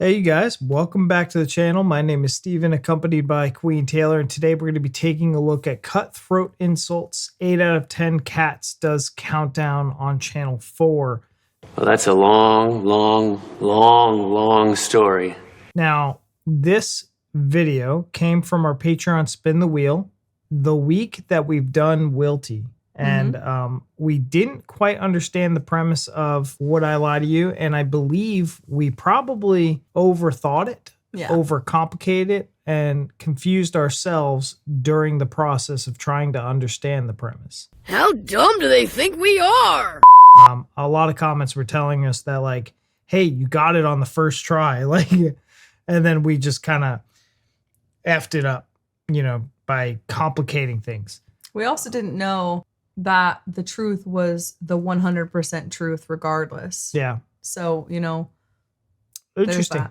Hey you guys, welcome back to the channel. My name is Steven, accompanied by Queen Taylor, and today we're going to be taking a look at cutthroat insults. 8 out of 10 cats does countdown on channel 4. Well, that's a long story. Now, this video came from our Patreon Spin the Wheel, the week that we've done Wilty. And we didn't quite understand the premise of Would I Lie to You? And I believe we probably overthought it, overcomplicated it, and confused ourselves during the process of trying to understand the premise. How dumb do they think we are? A lot of comments were telling us that, like, hey, you got it on the first try. Like, and then we just kind of effed it up, you know, by complicating things. We also didn't know that the truth was the 100% truth regardless. Yeah. So, you know, interesting.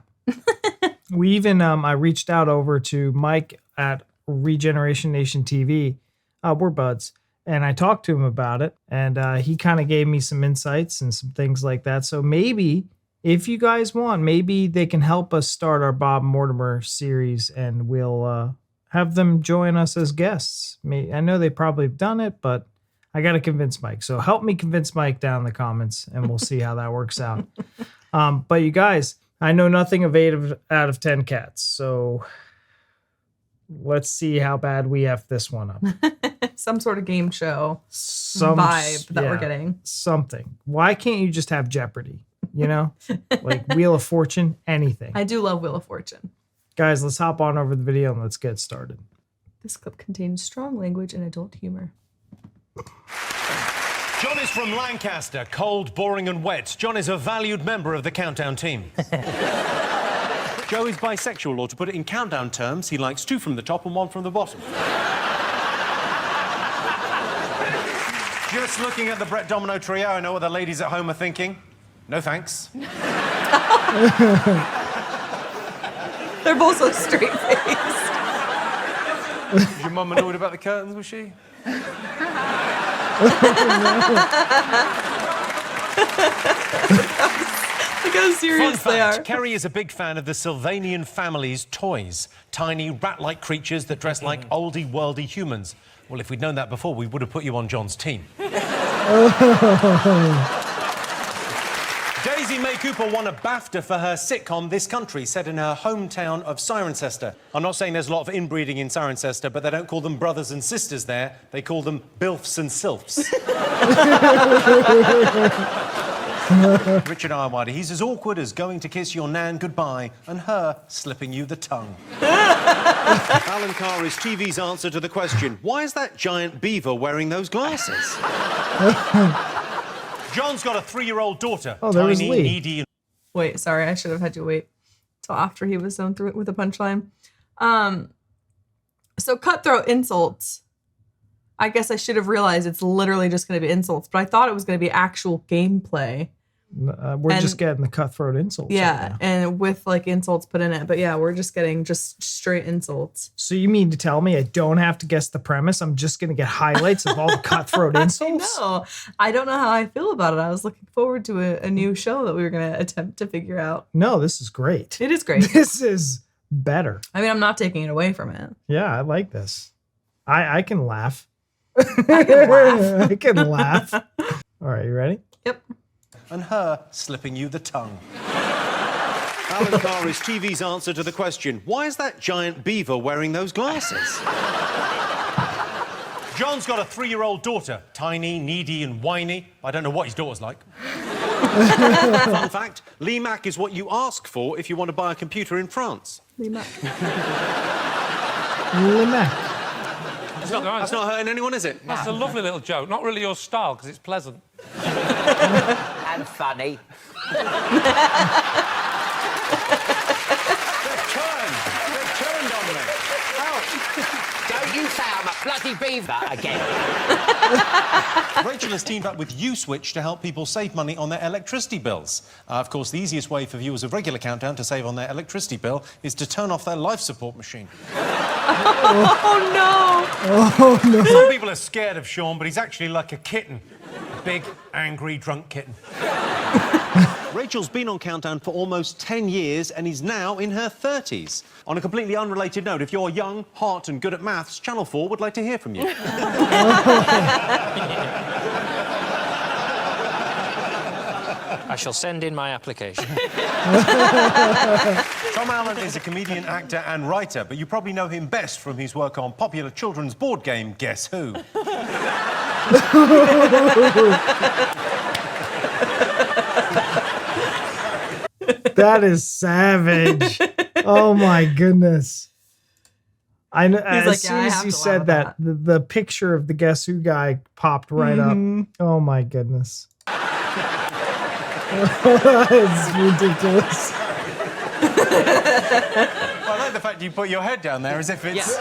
We even, I reached out over to Mike at Regeneration Nation TV. We're buds. And I talked to him about it. And he kind of gave me some insights and some things like that. So maybe if you guys want, maybe they can help us start our Bob Mortimer series and we'll have them join us as guests. I know they probably have done it, but I got to convince Mike. So help me convince Mike down in the comments and we'll see how that works out. But you guys, I know nothing of 8 out of 10 cats. So let's see how bad we F this one up. Some sort of game show vibe that we're getting. Something. Why can't you just have Jeopardy? You know, like Wheel of Fortune, anything. I do love Wheel of Fortune. Guys, let's hop on over the video and let's get started. This clip contains strong language and adult humor. John is from Lancaster, cold, boring and wet. John is a valued member of the Countdown team. Joe is bisexual, or to put it in Countdown terms, he likes 2 from the top and 1 from the bottom. Just looking at the Brett Domino trio, I know what the ladies at home are thinking. No thanks. They're both so straight-faced. Was your mum annoyed about the curtains, was she? Look how serious they are. Kerry is a big fan of the Sylvanian family's toys. Tiny, rat-like creatures that dress like oldie-worldy humans. Well, if we'd known that before, we would have put you on John's team. Daisy May Cooper won a BAFTA for her sitcom This Country, set in her hometown of Cirencester. I'm not saying there's a lot of inbreeding in Cirencester, but they don't call them brothers and sisters there. They call them bilfs and sylphs. Richard Ironwater, he's as awkward as going to kiss your nan goodbye and her slipping you the tongue. Alan Carr is TV's answer to the question, why is that giant beaver wearing those glasses? John's got a 3-year-old daughter. Oh, there was tiny, Lee. needy, and... Wait, sorry, I should have had you wait till after he was done through it with a punchline. So cutthroat insults. I guess I should have realized it's literally just going to be insults, but I thought it was going to be actual gameplay. We're just getting the cutthroat insults. Yeah, right now. and with like insults put in it. But yeah, we're just getting just straight insults. So you mean to tell me I don't have to guess the premise? I'm just going to get highlights of all the cutthroat insults? No, I don't know how I feel about it. I was looking forward to a new show that we were going to attempt to figure out. No, this is great. It is great. This is better. I mean, I'm not taking it away from it. Yeah, I like this. I can laugh. I can laugh. I can laugh. All right, you ready? Yep. and her slipping you the tongue. Alan Carr is TV's answer to the question, why is that giant beaver wearing those glasses? John's got a 3-year-old daughter, tiny, needy and whiny. I don't know what his daughter's like. Fun fact, Lee Mac is what you ask for if you want to buy a computer in France. Lee Mac. Lee Mac. That's not hurting anyone, is it? That's a lovely little joke. Not really your style, because it's pleasant. And funny. They've turned on me. Don't you say I'm a bloody beaver again. Rachel has teamed up with USwitch to help people save money on their electricity bills. Of course, the easiest way for viewers of regular Countdown to save on their electricity bill is to turn off their life support machine. Oh, no. Oh, no. Some people are scared of Sean, but he's actually like a kitten. A big, angry, drunk kitten. Rachel's been on Countdown for almost 10 years and is now in her 30s. On a completely unrelated note, if you're young, hot and good at maths, Channel 4 would like to hear from you. I shall send in my application. Tom Allen is a comedian, actor and writer, but you probably know him best from his work on popular children's board game Guess Who. That is savage. Oh my goodness. I know. As soon as you said that, the picture of the Guess Who guy popped right up. Oh my goodness. It's ridiculous. I like the fact you put your head down there as if it's...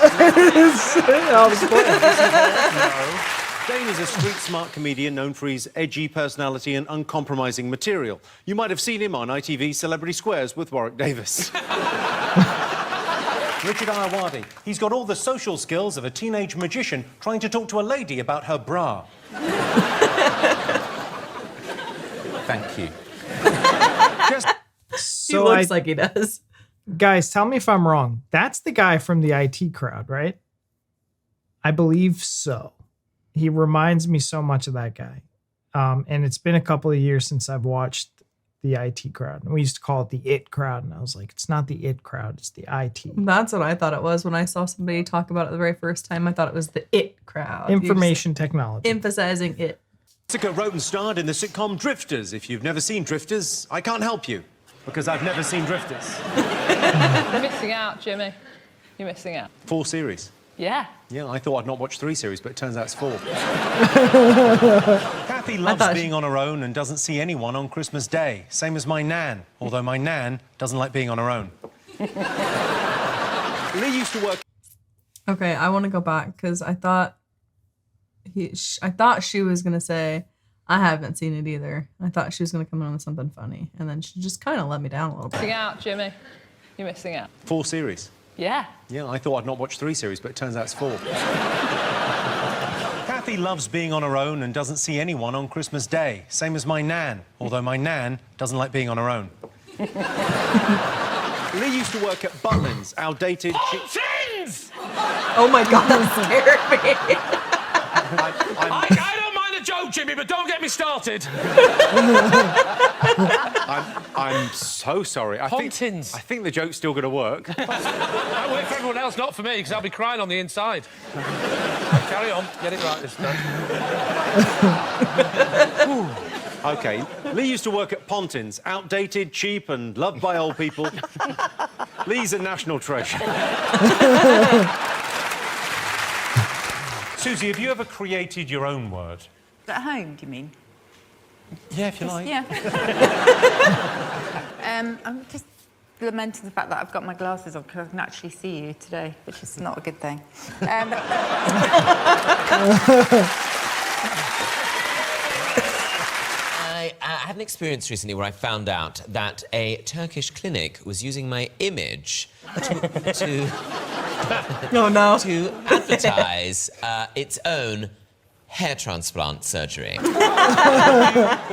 Dane is a street-smart comedian known for his edgy personality and uncompromising material. You might have seen him on ITV's Celebrity Squares with Warwick Davis. Richard Ayoade. He's got all the social skills of a teenage magician trying to talk to a lady about her bra. Thank you. He looks like he does. Guys, tell me if I'm wrong. That's the guy from the IT Crowd, right? I believe so. He reminds me so much of that guy. And it's been a couple of years since I've watched the IT Crowd. And we used to call it the IT Crowd. And I was like, it's not the IT Crowd, it's the IT. That's what I thought it was when I saw somebody talk about it the very first time. I thought it was the IT Crowd. Information technology. Emphasizing it. Jessica wrote and starred in the sitcom Drifters. If you've never seen Drifters, I can't help you, because I've never seen Drifters. You're missing out, Jimmy. You're missing out. 4 series. Yeah. Yeah, I thought I'd not watch 3 series, but it turns out it's 4. Kathy loves being on her own and doesn't see anyone on Christmas Day. Same as my nan, although my nan doesn't like being on her own. Lee used to work... Okay, I want to go back, because I thought she was going to say, I haven't seen it either. I thought she was going to come in with something funny, and then she just kind of let me down a little bit. Missing out, Jimmy. You're missing out. 4 series. Yeah. Yeah, I thought I'd not watch 3 series, but it turns out it's 4. Kathy loves being on her own and doesn't see anyone on Christmas Day. Same as my nan, although my nan doesn't like being on her own. Lee used to work at Butlins, outdated... Butlins! Oh my God, that scared me. I don't mind the joke, Jimmy, but don't get me started. I'm so sorry. I think the joke's still going to work. That'll work for everyone else, not for me, because I'll be crying on the inside. Carry on. Get it right this time. OK. Lee used to work at Pontins, outdated, cheap and loved by old people. Lee's a national treasure. Susie, have you ever created your own word? At home, do you mean? Yeah, if you like. Yeah. I'm just lamenting the fact that I've got my glasses on because I can actually see you today, which is not a good thing. I had an experience recently where I found out that a Turkish clinic was using my image to advertise its own hair transplant surgery.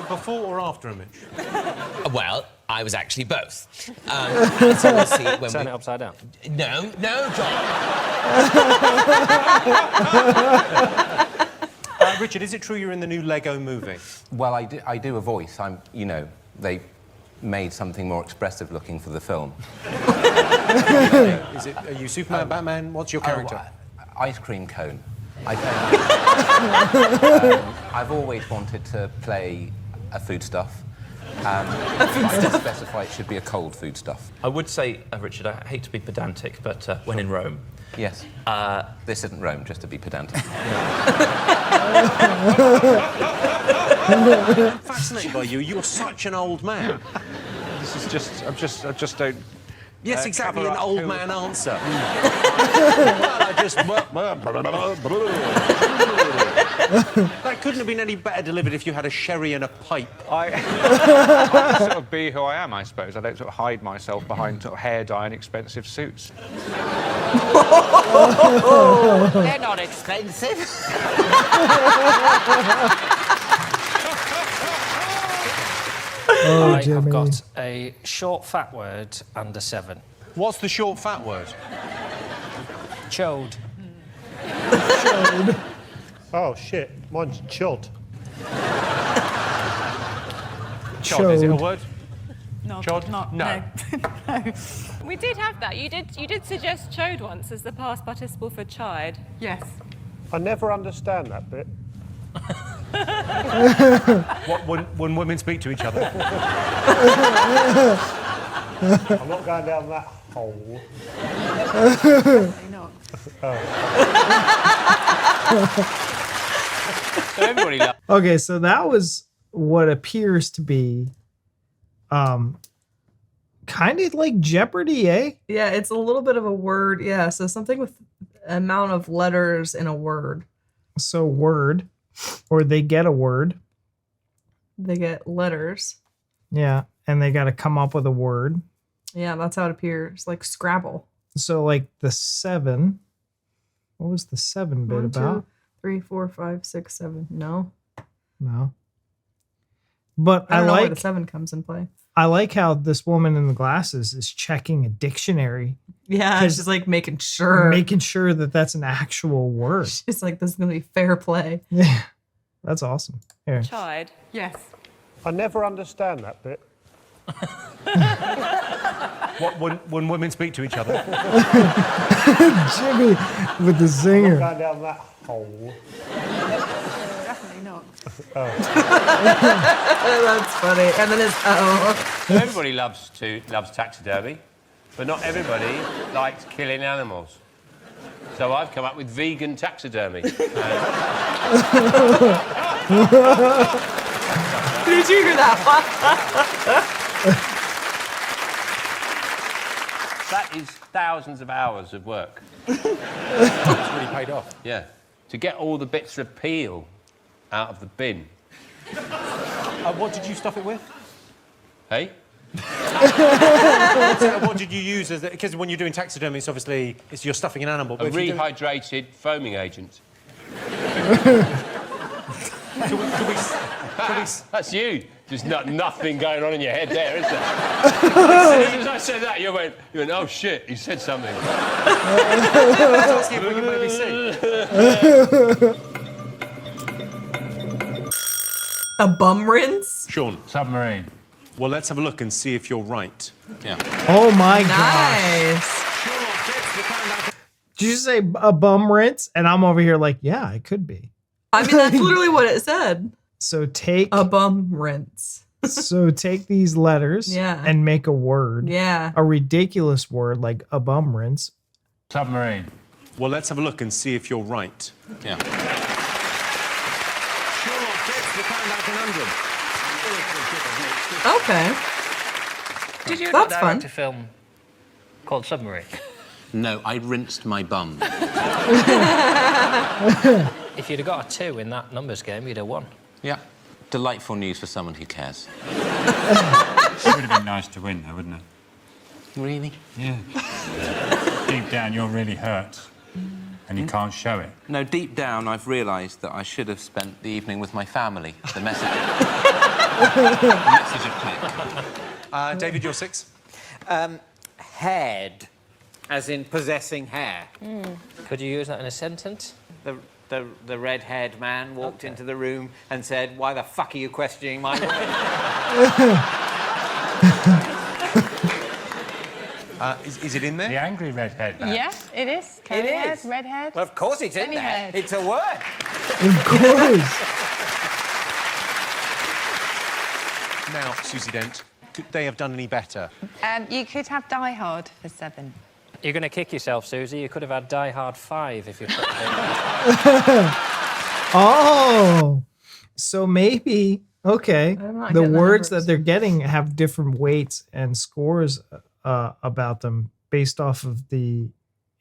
Before or after image? Well, I was actually both. So we'll see when Turn it upside down. No, John. Richard, is it true you're in the new Lego movie? Well, I do a voice. They made something more expressive looking for the film. Are you Superman, Batman? What's your character? Ice cream cone. I've always wanted to play a foodstuff. I didn't specify it should be a cold foodstuff. I would say, Richard, I hate to be pedantic, but when in Rome... Yes. This isn't Rome, just to be pedantic. Fascinated by you. You're such an old man. This is just... I just don't... Yes, exactly, an old man answer. That couldn't have been any better delivered if you had a sherry and a pipe. I sort of be who I am, I suppose. I don't sort of hide myself behind sort of hair dye and expensive suits. They're not expensive. Oh, I Jimmy. have got a short, fat word and a 7. What's the short, fat word? Chode. Chode. Oh, shit. Mine's chod. Chod, is it a word? No, Chod? not. No. No. We did have that. You did suggest chode once as the past participle for chide. Yes. I never understand that bit. What, when women speak to each other? I'm not going down that hole. Definitely not. Everybody loves. Okay, so that was what appears to be kind of like Jeopardy, eh? Yeah, it's a little bit of a word. Yeah, so something with amount of letters in a word. So word, or they get a word. They get letters. Yeah, and they got to come up with a word. Yeah, that's how it appears, like Scrabble. So like the 7. What was the 7 bit 1, about? 2, 3, 4, 5, 6, 7. No. No. But I don't know where the like 7 comes in play. I like how this woman in the glasses is checking a dictionary. Yeah, she's like making sure that that's an actual word. She's like, this is gonna be fair play. Yeah, that's awesome. Here. Chide. Yes. I never understand that bit. What, when women speak to each other? Jimmy with the I'm zinger. not going down that hole. Definitely not. That's funny. And then it's Everybody loves taxidermy, but not everybody likes killing animals. So I've come up with vegan taxidermy. Did you hear that one? That is thousands of hours of work. It's really paid off. Yeah. To get all the bits of peel out of the bin. What did you stuff it with? Hey? What did you use? Because when you're doing taxidermy, it's obviously you're stuffing an animal. A rehydrated foaming agent. That's you. There's nothing going on in your head there, is there? As soon as I said that, you went, oh shit, he said something. Let's see if we can maybe see. A bum rinse? Sean. Submarine. Well, let's have a look and see if you're right. Yeah. Oh my gosh. Nice. Did you say a bum rinse? And I'm over here like, yeah, it could be. I mean, that's literally what it said. So take a bum rinse. So take these letters and make a word. Yeah. A ridiculous word like a bum rinse. Submarine. Well, let's have a look and see if you're right. Yeah. Okay. Did you That's direct fun. a film called Submarine? No, I rinsed my bum. If you'd have got a 2 in that numbers game, you'd have won. Yeah. Delightful news for someone who cares. It would have been nice to win, though, wouldn't it? Really? Yeah. Deep down, you're really hurt. And you can't show it. No, deep down, I've realised that I should have spent the evening with my family. The message. The message of David, you're 6. Head, as in possessing hair. Could you use that in a sentence? The red-haired man walked into the room and said, "Why the fuck are you questioning my Is it in there? The angry redhead man. Yeah, it is. It Curly is. Head, red head. Well, of course it's in Any there. head. It's a word. Of course. Now, Susie Dent, could they have done any better? You could have Die Hard for 7. You're going to kick yourself, Susie. You could have had Die Hard 5 if you put it Oh. So maybe, okay, I'm not the getting the words numbers. that they're getting have different weights and scores about them based off of the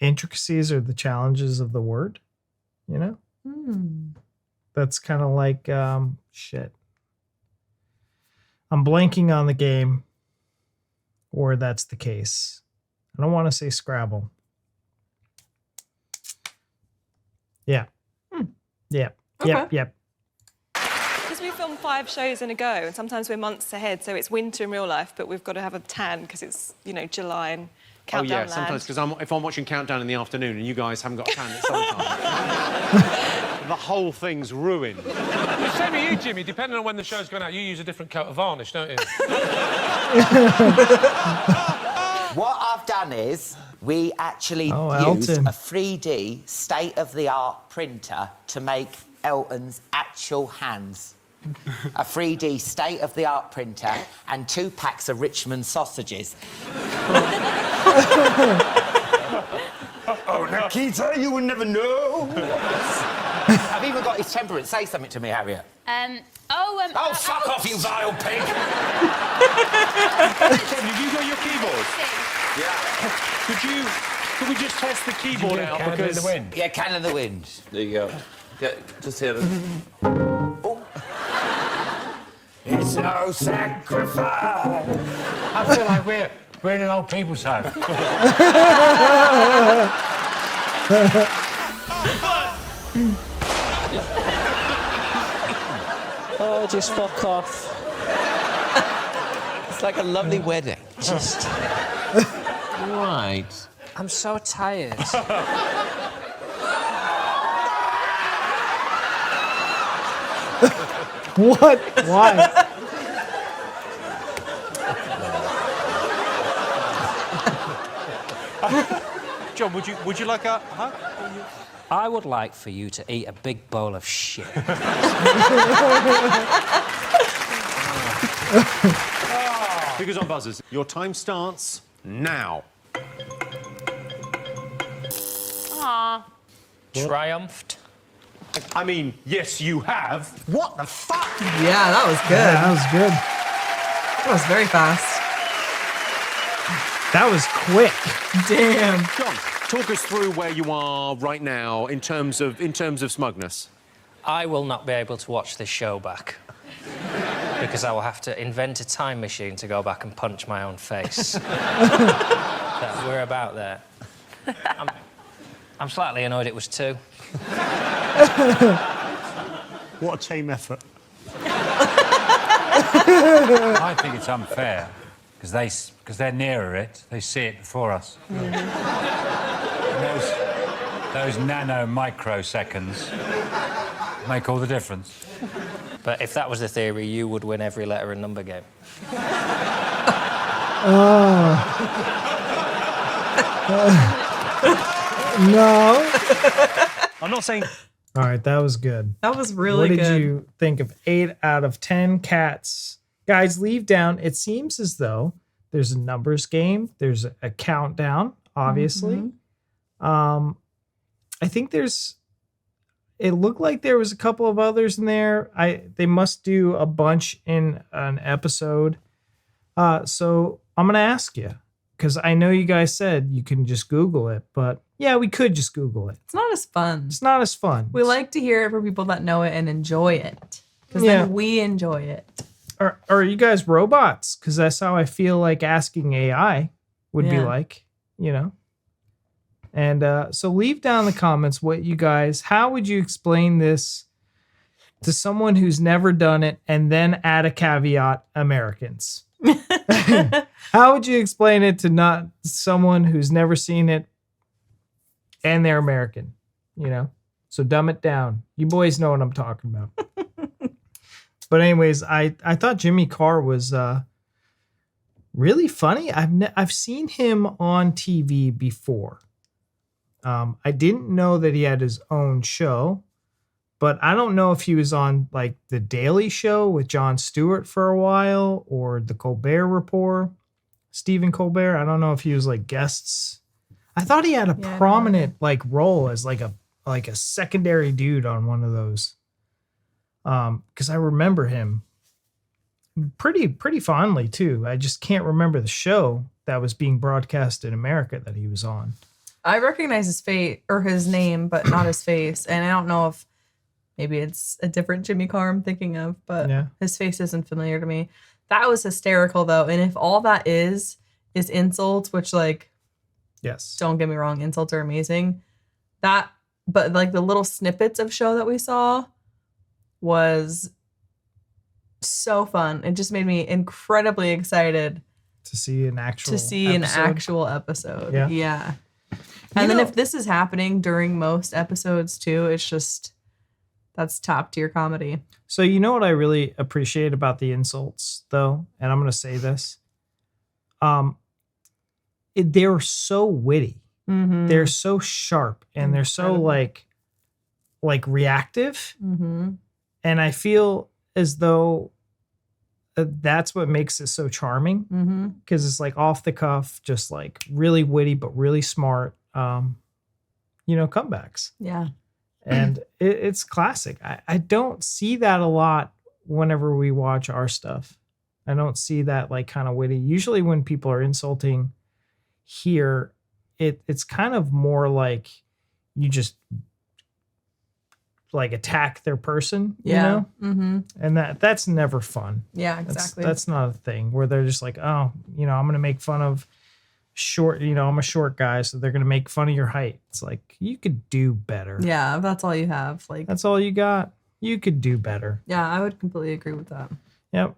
intricacies or the challenges of the word, you know? That's kind of like, shit. I'm blanking on the game where that's the case. I don't want to say Scrabble. Yeah. Yeah. Okay. Yep. Because we feel film 5 shows in a go, and sometimes we're months ahead, so it's winter in real life, but we've got to have a tan because it's, you know, July and Countdown land. Sometimes, because if I'm watching Countdown in the afternoon and you guys haven't got a tan at summertime, the whole thing's ruined. Same with you, Jimmy. Depending on when the show's going out, you use a different coat of varnish, don't you? What I've done is we actually used Elton. a 3D state-of-the-art printer to make Elton's actual hands. A 3D state-of-the-art printer and 2 packs of Richmond sausages. Oh, Nikita, you would never know. I've even got his temperament. Say something to me, Harriet. Oh, fuck off, you vile pig! Ken, have you got your keyboard? Yeah. Could we just test the keyboard out? Candle in the wind. Yeah, Candle in the Wind. There you go. Just hear it. It's no sacrifice. I feel like we're in an old people's home. Oh, just fuck off. It's like a lovely wedding. Just... Right. I'm so tired. What? Why? John, would you like a hug? I would like for you to eat a big bowl of shit. Fingers on buzzers. Your time starts now. Aww. Triumphed. I mean, yes, you have. What the fuck? Yeah, that was good. Yeah, that was good. That was very fast. That was quick. Damn. John, talk us through where you are right now in terms of smugness. I will not be able to watch this show back because I will have to invent a time machine to go back and punch my own face. We're about there. I'm slightly annoyed it was 2. What a team effort. I think it's unfair because they're nearer it. They see it before us. Those nano microseconds make all the difference. But if that was the theory, you would win every letter and number game. No. I'm not saying... All right, that was good. That was really good. good. What did you think of 8 out of 10 cats? Guys, leave down. It seems as though there's a numbers game. There's a countdown, obviously. I think there's... It looked like there was a couple of others in there. They must do a bunch in an episode. So I'm going to ask you, because I know you guys said you can just Google it, but yeah, we could just Google it. It's not as fun. It's not as fun. We like to hear it from people that know it and enjoy it, because then we enjoy it. Are you guys robots? Because that's how I feel like asking AI would be like, you know? And so leave down in the comments how would you explain this to someone who's never done it, and then add a caveat, Americans. How would you explain it to not someone who's never seen it and they're American, you know? So dumb it down. You boys know what I'm talking about. But anyways, I thought Jimmy Carr was really funny. I've seen him on TV before. I didn't know that he had his own show, but I don't know if he was on like The Daily Show with Jon Stewart for a while, or The Colbert Report, Stephen Colbert. I don't know if he was like guests. I thought he had a prominent like role as like a secondary dude on one of those. Because I remember him pretty fondly too. I just can't remember the show that was being broadcast in America that he was on. I recognize his face or his name, but not his face. And I don't know if maybe it's a different Jimmy Carr I'm thinking of, but his face isn't familiar to me. That was hysterical though. And if all that is insults, which like, yes, don't get me wrong, insults are amazing. But like the little snippets of show that we saw was so fun. It just made me incredibly excited to see an actual episode. Yeah. And then if this is happening during most episodes too, it's just, that's top tier comedy. So you know what I really appreciate about the insults though, and I'm going to say this, they're so witty. Mm-hmm. They're so sharp and they're so like reactive. Mm-hmm. And I feel as though that's what makes it so charming, because it's like off the cuff, just like really witty, but really smart, comebacks. Yeah. And it's classic. I don't see that a lot whenever we watch our stuff. I don't see that like kind of witty. Usually when people are insulting here, it's kind of more like you just like attack their person, you know? Mm-hmm. And that's never fun. Yeah, exactly. That's not a thing where they're just like, oh, I'm going to make fun of short, I'm a short guy, so they're going to make fun of your height. It's like, you could do better. Yeah, that's all you have. Like, that's all you got. You could do better. Yeah, I would completely agree with that. Yep.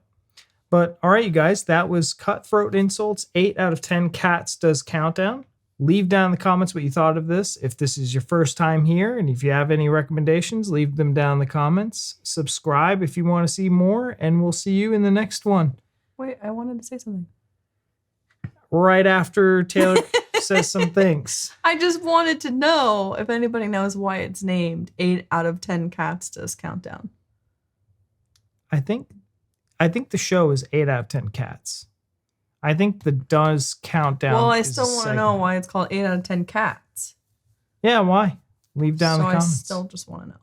But all right, you guys, that was Cutthroat Insults. 8 out of 10 cats does countdown. Leave down in the comments what you thought of this. If this is your first time here, and if you have any recommendations, leave them down in the comments. Subscribe if you want to see more, and we'll see you in the next one. Wait, I wanted to say something. Right after Taylor says some things. I just wanted to know if anybody knows why it's named 8 out of 10 cats does countdown. I think the show is 8 out of 10 cats. I think the does countdown. Well, I still want to know why it's called 8 out of 10 cats. Yeah, why? Leave down in the comments. I still just want to know.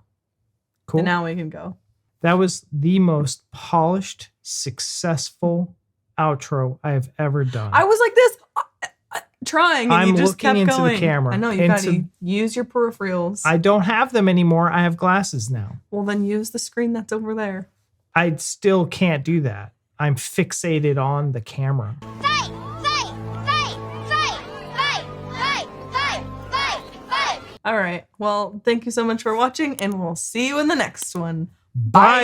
Cool. And now we can go. That was the most polished, successful outro I have ever done. I was like this, trying, and you just kept going. I'm looking into the camera. I know, you got to use your peripherals. I don't have them anymore. I have glasses now. Well, then use the screen that's over there. I still can't do that. I'm fixated on the camera. All right. Well, thank you so much for watching, and we'll see you in the next one. Bye.